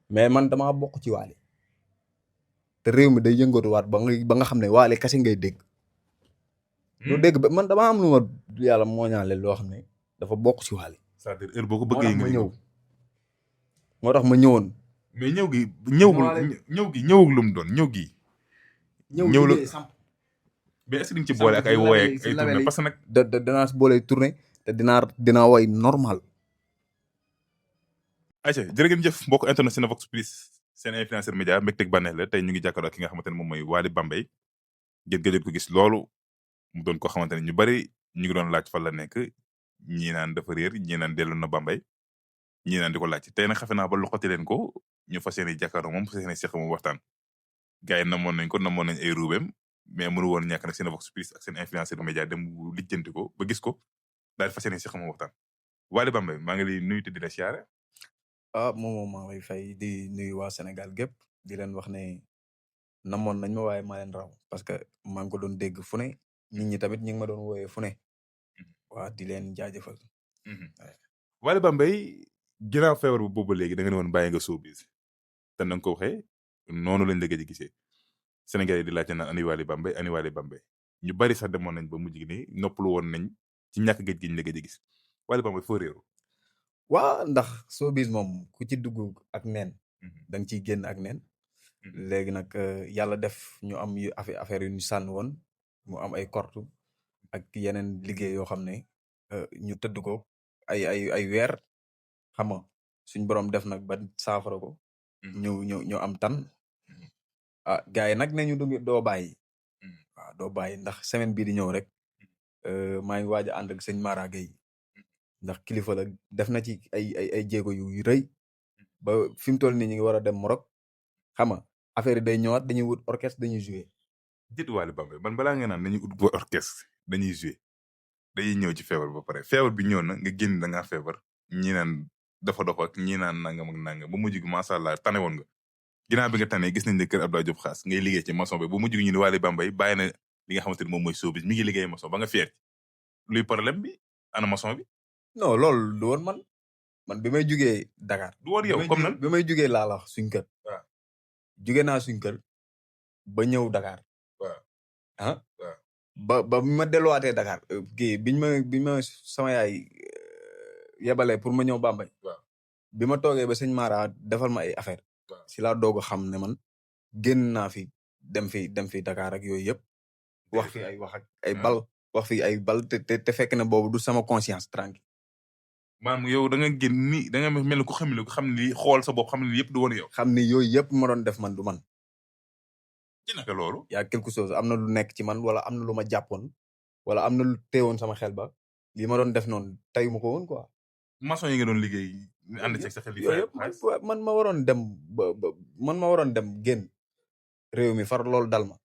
mais man damaa bokk ci Wally te réew mi day yëngatuwaat ba nga xam ne Wally kese ngay dégg. doo dégg ba man damaa am lu ma yàlla moo ñaale loo xam ne dafa bokk ci Wally. c'est-à-dire heure boo ko moo bëggee tax nga ma déglu ñëw moo tax ma ñëwoon. mais ñëw gi Ñëwaale- ñëwug lu mu doon ñëw gi ñëw la liggéey samp mais est-ce que di nga ci boole ak ay woy ak ay tournée parce que nag danaa si boole tournée te dinaa woy normal. ayca jërë ngeen jëf mbokk internet Cinevox Plus seen influenceur média mbégteeg bànneex la tey ñu ngi jàkkaarloo ak ki nga xamante ne moom mooy Wally Bambey ngeen gëjoon ko gis loolu mu doon ko xamante ne ñu bari ñu ngi doon laaj fan la nekk ñii naan dafa réer ñii naan dellu na Bambey ñii naan di ko laaj tey nag xafe naa ba loxoti leen ko ñu fas yéene jàkkaarloo moom fas yéene seq moom waxtaan gars yi namoon nañ ay ruubem mais mënu woon ñàkk nag Cinevox Plus ak seen influenceur média dem lijjanti ko ba gis ko daal di fas yéene seq moom waxtaan Wally Bambey maa ngi lay nuyu te di la siyaare moom maa lay fay di nuyu waa Sénégal gépp di leen wax ne namoon nañ ma waaye maa leen raw parce que maa ngi ko doon dégg fu ne nit ñi tamit ñu ngi ma doon wooyee fu ne waa di leen jaajëfal. Wally Bambey ginnaaw feebar bu boobu léegi da nga ne woon bàyyi nga showbiz te na nga ko waxee noonu lañ la gëj a gisee Sénégal yi di laajte naan ani Wally Bambey ñu bari sax demoon nañ ba mujj gi ni noppalu woon nañ ci ñàkk géej gi ñu la gëj a gis Wally Bambey foo réeru waa ndax showbiz moom ku ci dugg ak neen da nga ciy génn ak neen léegi nag yàlla def ñu am yu affaire yu ñu sànn woon mu am ay kortu ak yeneen liggéey yoo xam ne ñu tëdd ko ay weer xam nga suñ borom def nag ba saafara ko ñu am tan gars yi nag ne ñu doo bàyyi waaw doo bàyyi ndax semaine bii di ñëw rek maa ngi waaj a ànd ak sëñ Mara Gueye ndax kilifa la def na ci ay jéego yu rëy ba fi mu toll nii ñu ngi war a dem Maroc xam nga affaire yi day ñëwaat dañuy wut orchestre dañuy jouer. dit Wally Bambey man balaa nga naan dañuy ut ba orchestre dañuy jouer dañuy ñëw ci feebar ba pare feebar bi ñëw na nga génn da ngaa feebar ñi naan dafa dof ak ñi naan nangam ak nangam ba mujj gi macha allah tane woon nga ginnaaw bi nga tane gis nañ ne kër Abdoulaye Diop Xaas ngay liggéey ci maçon bi ba mujj gi ñu ne Wally Bambey bàyyi na li nga xamante ni moom mooy showbiz mi ngi liggéey maçon ba nga fier luy problème bi ana maçon bi. non loolu du woon man bi may jugee Dakar. du woon yow comme nan bi may jugee laa la wax suñ kër. waaw jugee naa suñ kër ba ñëw Dakar. waaw ba bi ma delluwaatee Dakar kii biñ ma sama yaay yebalee pour ma ñëw Bambey. waaw bi ma toogee ba sëñ Mara defal ma ay affaire si laa doog a xam ne man génn naa fi dem fi Dakar ak yooyu yëpp. wax fi ay wax ak ay bal wax fi ay bal te fekk na boobu du sama conscience tranquille. maanaam yow da nga génn ni da nga mel ni ku xam ni xool sa bopp xam ni yëpp du woon yow. xam ni yooyu yëpp ma doon def man du man. ci naka loolu. yaa quelque chose am na lu nekk ci man wala am na lu ma jàppoon wala am na lu teewoon sama xel ba li ma doon def noonu tayu ma ko woon quoi. maçon yi nga doon liggéey. ànd ci sa xel yooyu yëpp man ma waroon dem man ma waroon dem génn réew mi far loolu dal ma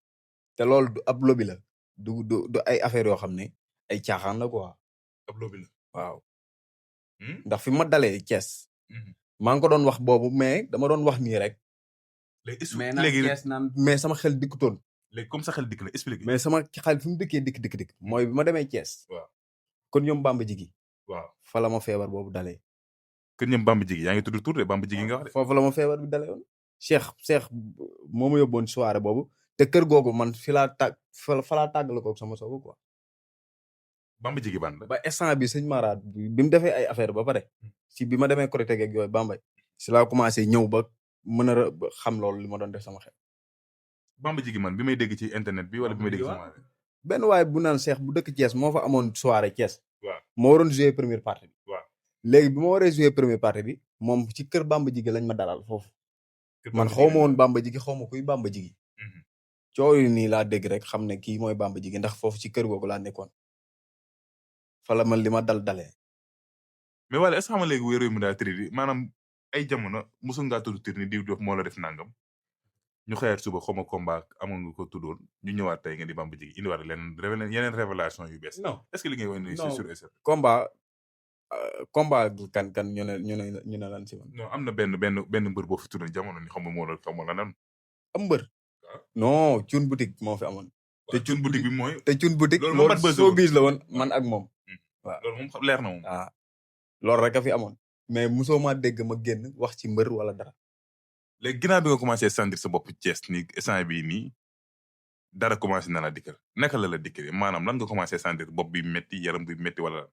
te loolu du ab lobby la du ay affaire yoo xam ne ay caaxaan la quoi. ab lobby la waaw. ndax fi ma dalee Thiès. maa ngi ko doon wax boobu mais dama doon wax nii rek. mais sama xel dikkutoon. léegi comme sa xel dikk na expliqué. mais sama xel fi mu dëkkee dikk mooy bi ma demee Thiès. waaw kon ñoom Bamba Jigi. waaw fa la ma feebar boobu dalee. kon ñoom Bamba Jigi yaa ngi tudd tur de Bamba Jigi nga wax de. foofu la ma feebar bi dalee woon. Cheikh moo ma yóbboon soirée boobu te kër googu man fi laa fa laa tàggale ko sama sogo quoi. Bamba Jigi ban la. ba instant bi sëñ Mara bi mu defee ay affaire ba pare. si bi ma demee Korité geeg yooyu Bambey. si laa commencé ñëw ba mën a xam loolu li ma doon def sama xel. Bamba Jigi man bi may dégg ci internet bi wala bi may dégg sama. benn waaye bu naan Cheikh bu dëkk Thiès moo fa amoon soirée Thiès. waaw moo waroon jouer première partie bi. waaw léegi bi ma waree jouer première partie bi moom ci kër Bamba Jigi lañ ma dalal foofu. man xaw ma woon Bamba Jigi xaw ma kuy Bamba Jigi. coow yi nii laa dégg rek xam ne kii mooy Bamba Jigi ndax foofu ci kër googu laa nekkoon. fa la man li ma dalee. mais wala est-ce que xam nga léegi wéeru mu daa tëri maanaam ay jamono mosul ngaa tudd tëri ni diw dof moo la def nangam ñu xëyaat suba xaw ma combat amoon nga ko tuddoon ñu ñëwaat tey nga di Bamba Jigi indiwaat leen yeneen révélation yu bees. non est-ce que li ngay wax nii c'est sûr et certain. combat kan ñu ne lan si man. non am na benn mbër boo fi tuddoon jamono ni xam nga moo la xaw ma la nan. am mbër. non Thioune boutique moo fi amoon. te Thioune boutique bi mooy. te Thioune boutique loolu moom showbiz la woon man ak moom. waaw loolu moom leer na moom. loolu rek a fi amoon. mais mosoo maa dégg ma génn wax ci mbër wala dara. léegi ginnaaw bi nga commencé sentir sa bopp Thiès ni instant bii nii dara commencé na la dikkal naka la dikkee maanaam lan nga commencé sentir bopp bi métti yaram bi métti wala.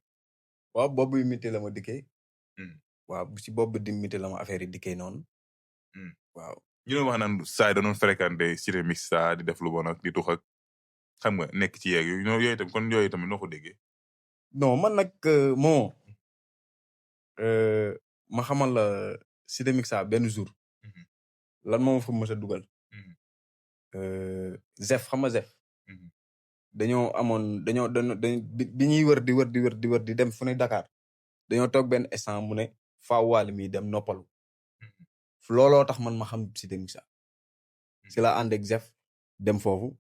waaw bopp bi métti la ma dikkee. Hmm. waaw si bopp bi di métti la ma affaire yi dikkee noonu. Hmm. waaw ñu doon wax naan saa yi da doon fréquenté Cité Mixta di def lu bon ak di tux ak xam nga nekk ci yeeg yooyu tamit kon yooyu tamit noo ko déggee. non man nag moo ma xamal la Cité Mixta benn jour. Mhm. lan moo ma fa mës a dugal. Mhm. Zef xam nga Zef. Mhm. dañoo amoon dañoo bi ñuy wër di dem fu ne Dakar dañoo toog benn instant mu ne faaw Wally mi dem noppalu. Mhm. looloo tax man ma xam Cité Mixta. si la ànd ak Zef dem foofu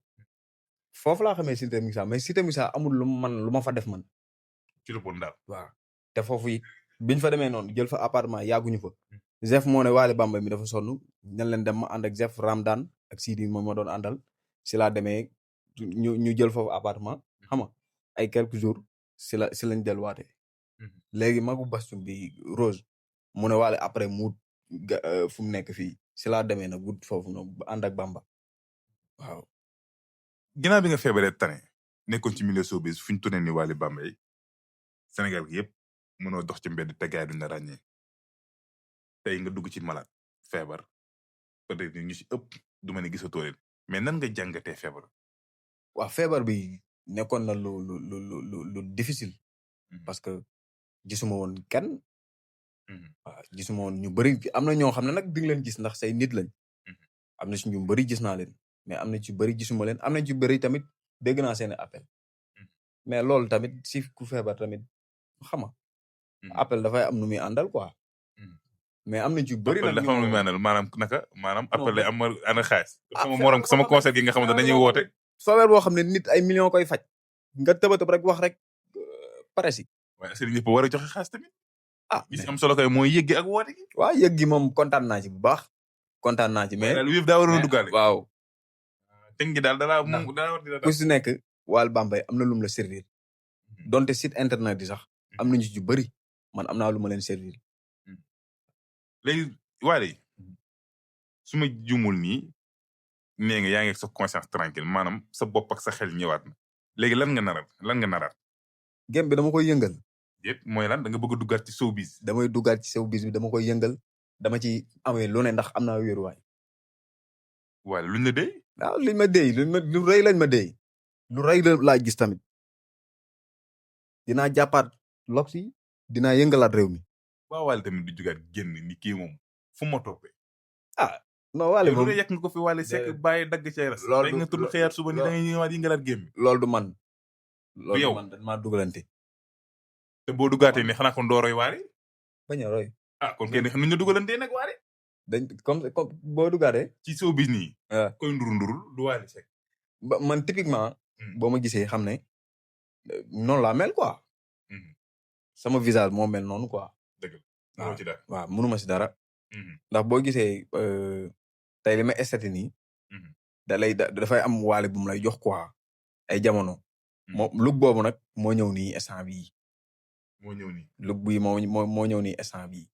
laa xamee Cité Mixta mais Cité Mixta amul lu ma fa def man. ci lu bon daal. waaw te foofu it biñ fa demee noonu jël fa appartement yàgguñu fa. Zef moo ne Wally Bambey mi dafa sonn ñan leen dem ma ànd ak Zef Ramdan ak Sidi moom ma doon àndal si laa demee ñu jël foofu appartement xam nga ay quelques jours si lañ delluwaatee. léegi magu bastum bi Rose mu ne Wally après mu fu mu nekk fii si laa demee nag wut foofu noonu ànd ak Bamba waaw. ginnaaw bi nga feebaree tane nekkoon ci milieu showbiz fu ñu tourné ni Wally Bambey Sénégal gi yëpp mënoo dox ci mbedd te gaay duñ la ràññee tey nga dugg ci malade feebar peut-être ñu ci ëpp du ma ne gisatoo leen mais nan nga jàngatee feebar. waaw feebar bi nekkoon na lu difficile. parce que gisuma woon kenn. waaw gisuma woon ñu bëri am na ñoo xam ne nag di nga leen gis ndax say nit lañ. am na ci ñu bëri gis naa leen mais am na ci bëri gisuma leen am na ci bëri tamit dégg naa seen appel. mais loolu tamit si ku feebar tamit xam nga. appel dafay am nu muy àndal quoi. mais am na ci bëri nag dafa am lu muy àndal maanaam appel lay am ànd xaalis. sama morom sama concert gi nga xamante dañuy woote. feebar boo xam ne nit ay millions koy faj nga tëbatëb rek wax rek pare si. waaye sëriñ ñëpp war a joxe xaalis tamit. mais am solo kay mooy yëggi ak woote gi. waaw yëg gi moom kontaan naa ci bu baax. kontaan naa ci mais daal yëf daa waroon a duggaale. waaw. teg gi daal dalaa moom daa war di ku si nekk Wally Bambey am na lu mu la servir. donte site internet yi sax am nañu ci bëri man am naa lu ma leen servir. léegi Wally su ma jumul nii nee nga yaa ngi ak sa conscience tranquille maanaam sa bopp ak sa xel ñëwaat na léegi lan nga naraat. gem bi dama koy yëngal. yëpp mooy lan da nga bëgg a duggaat ci showbiz. damay duggaat ci showbiz bi dama koy yëngal dama ci amee lu ne ndax am naa wéeruwaay. Wally luñ la dee. waaw liñ ma dee lu rëy lañ ma dee. lu rëy laa gis tamit. dinaa jàppaat lox yi dinaa yëngalaat réew mi. waaw Wally tamit du jugaat génn ni kii moom fu ma toppee. non Wally moom lu yàq nga ko fi Wally Seck bàyyi dagg ci ras. loolu nga tudd xëyaat suba ni da ngay ñëwaat yëngalaat génn. loolu du man. du yow man dañ maa dugalante. te boo duggaatee ni xanaa kon doo roy Wally. bañ a roy. kon kenn xam nañ la dugalantee nag Wally. comme boo duggaatee. ci showbiz nii. waaw koy ndurul du Wally Seck. man typiquement. boo ma gisee xam ne noonu laa mel quoi. sama visage moo mel noonu quoi. dëgg la ci dara. waaw mënuma si dara. ndax boo gisee tey li ma estati nii. dafay am Wally bu mu lay jox quoi. ay jamono. look boobu nag moo ñëw nii instant bii. moo ñëw nii. look bii moo ñëw nii instant bii.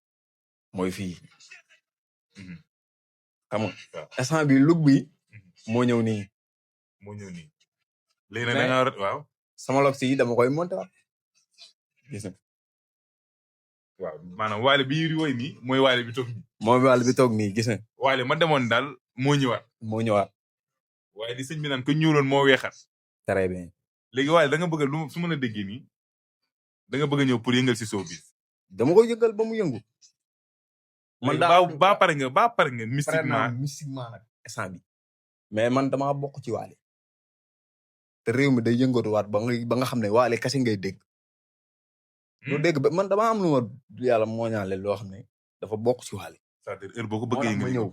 mooy fii. xam nga instant bii look bii. moo ñëw nii. moo ñëw nii. léegi nag da nga war waaw. sama look si dama koy monter waat. gis nga. waaw maanaam Wally bi woy nii mooy Wally bi toog nii. mooy Wally bi toog nii gis nga. Wally ma demoon daal moo ñëwaat. moo ñëwaat. waaye di sëñ bi naan ko ñuuloon moo weexat. très bien. léegi Wally da nga bëgg lu su mën a déggee nii da nga bëgg a ñëw pour yëngal si showbiz. dama koy yëngal ba mu yëngu. man daal ba pare nga mystiquement nag instant bi. mais man damaa bokk ci Wally. te réew mi day yëngatuwaat ba nga xam ne Wally kese ngay dégg. lu dégg ba man damaa am lu ma yàlla moo ñaale loo xam ne dafa bokk ci Wally. c'est-à-dire heure boo ko bëggee nga ñëw.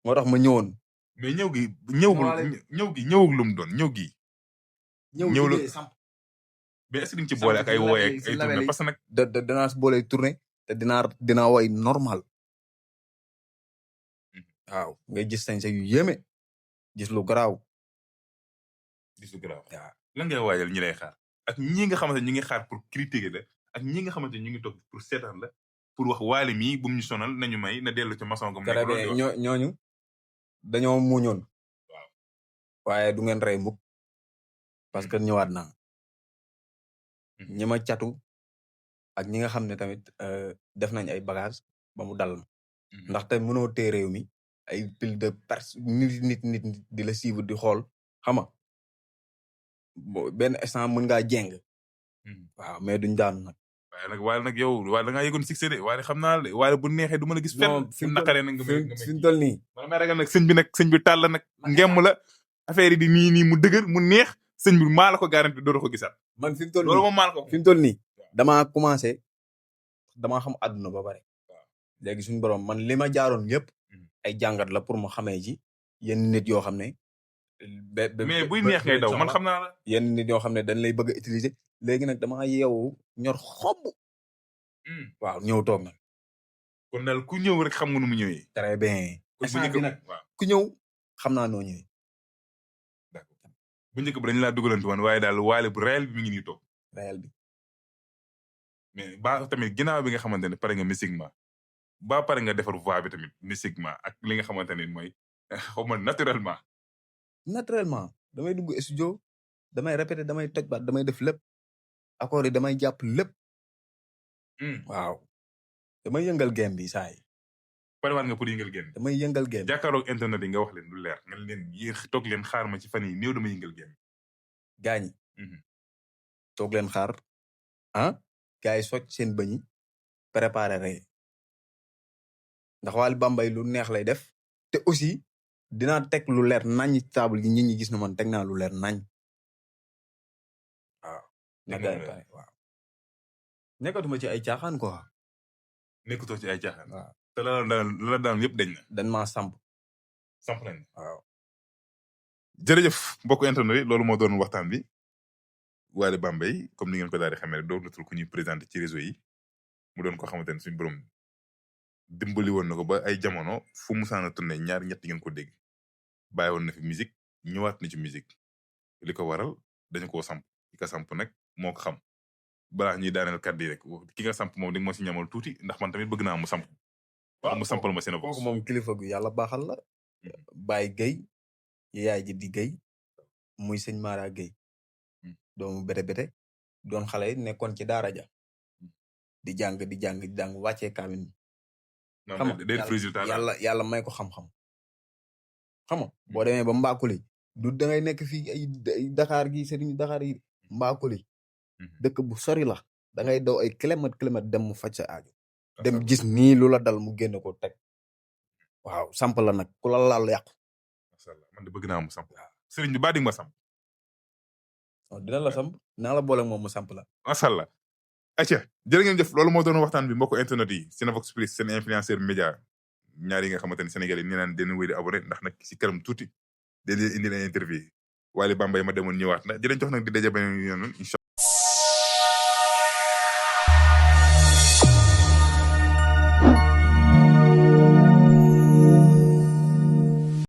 moo tax ma ñëwoon. mais ñëw gi ñëwul lu mu doon ñëw gi. ñëw la mais est-ce que dañ ci boole ak ay woy ak ay tournée parce que nag. danaa si boole tournée te dinaa woy normal. waaw ngay gis sañ sa yu yéeme. gis lu garaaw. waaw lan ngay waajal ñi lay xaar. ak ñi nga xamante ñu ngi xaar pour critiquer la ak ñi nga xamante ñu ngi toog pour seetaan la pour wax Wally mii bu mu ñu sonal nañu may na dellu ci maçon gam très nekk loolu di bien wax. ñooñu dañoo muñoon waaw waaye du ngeen rey mukk parce que ñëwaat naa ñi ma catu ak ñi nga xam ne tamit def nañ ay bagage ba mu dal ma ndaxte mënoo tee réew mi ay pile de nit di la suivre di xool xam nga benn instant mën ngaa jeng waaw mais duñ daanu nag waaye nag yow Wally da ngaa yëgoon succès de Wally xam naa la Wally bu neexee du mën a gis fenn fi mu naqaree nag fi mu toll nii man may ragal nag sëñ bi tàll nag ngemm la affaire yi di nii mu dëgër mu neex sëñ bi maa la ko garanti dootoo ko gisaat man fi mu toll loolu moom maa la ko fi mu toll nii damaa commencé damaa xam àdduna ba pare léegi suñu borom man li ma jaaroon yëpp ay jàngat la pour mu xamee ji yenn nit yoo xam ne mais buy neex ngay daw man xam naa la yenn nit yoo xam ne dañ lay bëgg a utiliser léegi nag damaa yeewu ñor xob waaw ñëw toog nag kon daal ku ñëw rek xam nga nu mu ñëwee très bien bu njëkk nag ku ñëw xam naa noo ñëwee d'accord bu njëkk ba dañu laa dugalantu woon waaye daal Wally bu réel bi mi ngi nii toog réel bi mais ba tamit ginnaaw bi nga xamante ne pare nga mystiquement ba pare nga defar voix bi tamit mystiquement ak li nga xamante ne mooy xaw ma naturellement damay dugg studio damay répété damay toj baat damay def lépp accord yi damay jàpp lépp waaw damay yëngal game bi saa yi pare waat nga pour yëngal game damay yëngal game jàkkaaroog internet yi nga wax leen lu leer nga leen yéen toog leen xaar ma ci fan yi néew dama yëngal game gaañi toog leen xaar gars yi socc seen bëñi préparé rey ndax Wally Bambey lu neex lay def te aussi dinaa teg lu leer nañ ci table gi nit ñi gis na man teg naa lu leer nañ waaw na gars yi pare waaw nekkatuma ci ay caaxaan quoi nekkatoo ci ay caaxaan waaw te la daan yëpp dañ na dañ maa samp nañ waaw jërëjëf mbokk internet yi loolu moo doon waxtaan bi Wally Bambey comme ni ngeen ko daal di xamee rek doon natul ku ñuy présenté ci réseau yi mu doon ko xamante ne suñu borom dimbali woon na ko ba ay jamono fu mu saana tourné ñaar ñett ngeen ko dégg bàyyi woon na fi musique ñëwaat na ci musique li ko waral dañu koo samp ki ka samp nag moo ko xam balaa ñuy daaneel kàddu yi rek ki nga samp moom di nga ma si ñamal tuuti ndax man tamit bëgg naa mu samp wala mu sampal ma seen kooku moom kilifa gu yàlla baaxal la Baye Gueye yaay ji di Gueye muy sëñ Mara Gueye doomu bete doon xale nekkoon ci daara ja di jàng wàccee kaamin xam nga yàlla may ko xam-xam xam nga boo demee ba Mbakuli du dangay nekk fii ay Dakar gi sëriñ Dakar yi Mbakuli dëkk bu sori la dangay daw ay kilomètre dem mu faj sa aajo dem gis nii lu la dal mu génn ko teg waaw samp la nag ku la laal yàqu man de bëgg naa mu samp sëriñ bi baa di ma samp dina la samp naa la boole moom mu samp la macha allah acca jërë ngeen jëf loolu moo doon waxtaan bi mbokk internet yi Cinevox Plus seen influenceur média ñaar yi nga xamante ne Sénégal yi nee naan den wéy di abonné ndax nag si kanam tuuti den indi leen interview Wally Bambey ma demoon ñëwaat na di leen jox nag di daje beneen yoon